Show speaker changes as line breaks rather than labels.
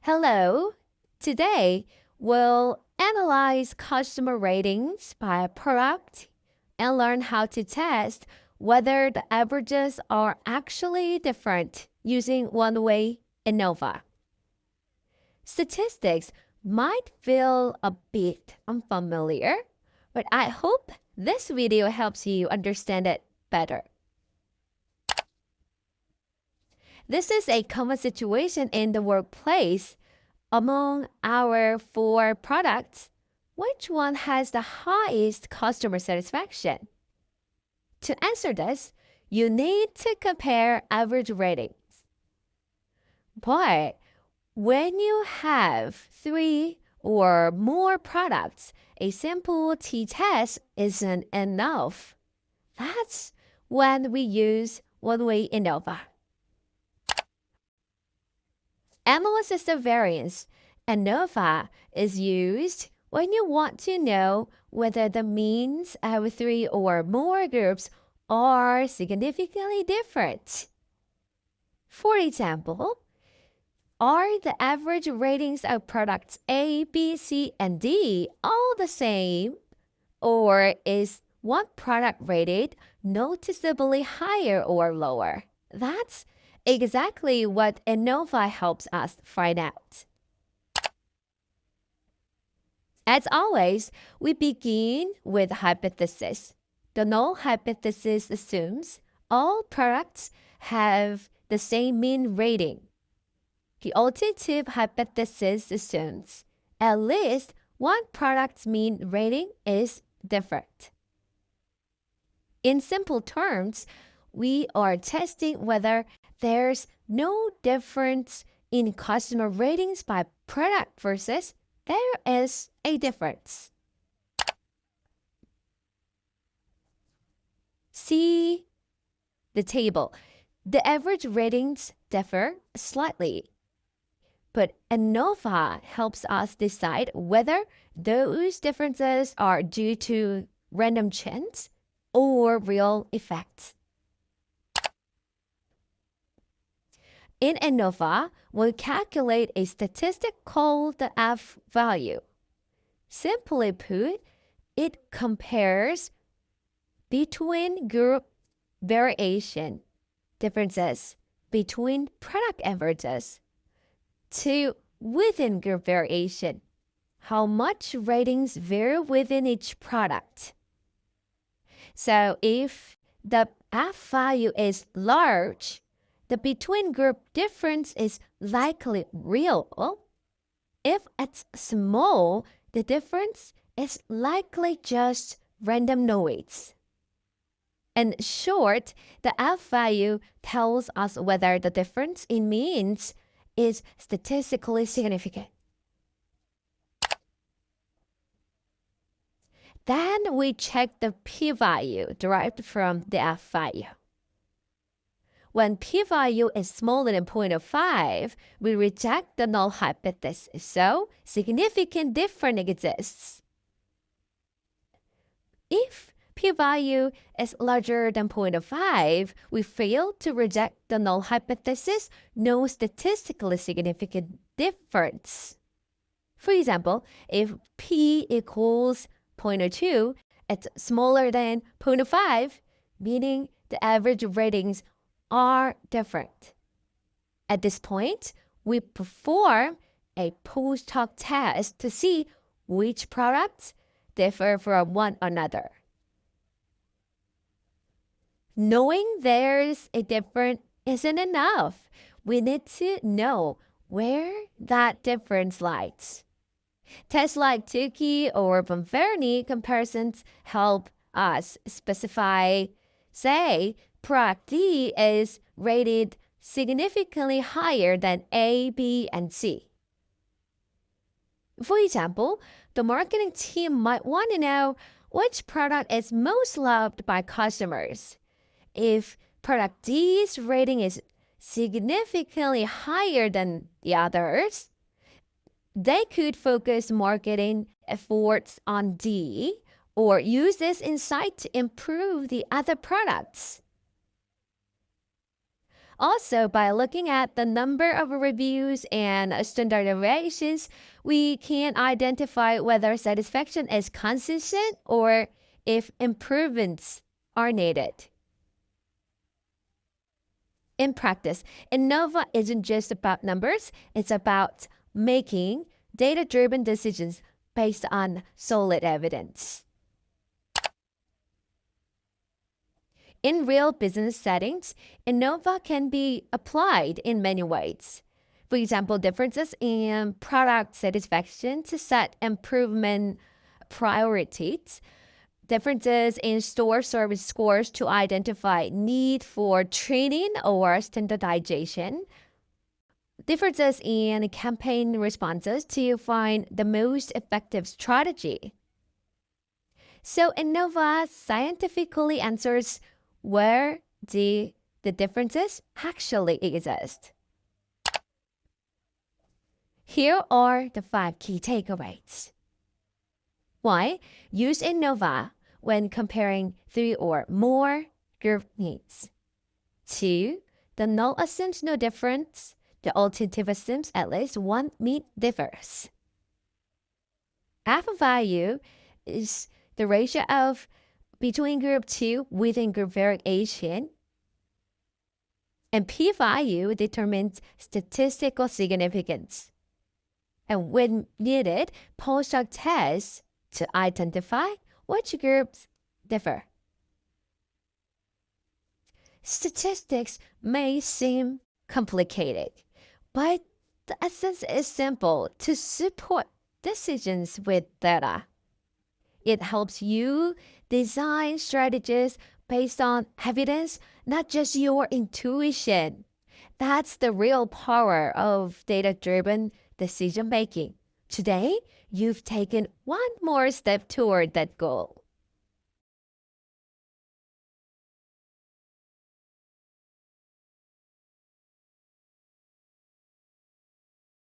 Hello. Today, we'll analyze customer ratings by product and learn how to test whether the averages are actually different using One-Way ANOVA. Statistics might feel a bit unfamiliar, but I hope this video helps you understand it better. This is a common situation in the workplace. Among our 4 products, which one has the highest customer satisfaction? To answer this, you need to compare average ratings. But when you have 3 or more products, a simple t-test isn't enough. That's when we use One-Way ANOVA. Analysis of variance. ANOVA is used when you want to know whether the means of 3 or more groups are significantly different. For example, are the average ratings of products A, B, C, and D all the same? Or is one product rated noticeably higher or lower? That's exactly what ANOVA helps us find out. As always, we begin with hypothesis. The null hypothesis assumes all products have the same mean rating. The alternative hypothesis assumes at least one product's mean rating is different. In simple terms, we are testing whether there's no difference in customer ratings by product versus there is a difference. See the table. The average ratings differ slightly, but ANOVA helps us decide whether those differences are due to random chance or real effects. In ANOVA, we calculate a statistic called the F value. Simply put, it compares between group variation, differences between product averages, to within group variation, how much ratings vary within each product. So if the F value is large, the between group difference is likely real. If it's small, the difference is likely just random noise. In short, the F value tells us whether the difference in means is statistically significant. Then we check the p-value derived from the F value. When p-value is smaller than 0.05, we reject the null hypothesis, so significant difference exists. If p-value is larger than 0.05, we fail to reject the null hypothesis, no statistically significant difference. For example, if p equals 0.02, it's smaller than 0.05, meaning the average ratings are different. At this point, we perform a post-hoc test to see which products differ from one another. Knowing there's a difference isn't enough. We need to know where that difference lies. Tests like Tukey or Von Verny comparisons help us specify, say, product D is rated significantly higher than A, B, and C. For example, the marketing team might want to know which product is most loved by customers. If product D's rating is significantly higher than the others, they could focus marketing efforts on D or use this insight to improve the other products. Also, by looking at the number of reviews and standard deviations, we can identify whether satisfaction is consistent or if improvements are needed. In practice, ANOVA isn't just about numbers, it's about making data-driven decisions based on solid evidence. In real business settings, ANOVA can be applied in many ways. For example, differences in product satisfaction to set improvement priorities, differences in store service scores to identify need for training or standardization, differences in campaign responses to find the most effective strategy. So ANOVA scientifically answers where the differences actually exist. Here are the 5 key takeaways. 1. Use ANOVA when comparing 3 or more group needs. 2. The null assumes no difference. The alternative assumes at least one need differs. Alpha value is the ratio of between group 2 within group variation. And p-value determines statistical significance. And when needed, post-hoc tests to identify which groups differ. Statistics may seem complicated, but the essence is simple: to support decisions with data. It helps you design strategies based on evidence, not just your intuition. That's the real power of data-driven decision making. Today, you've taken one more step toward that goal.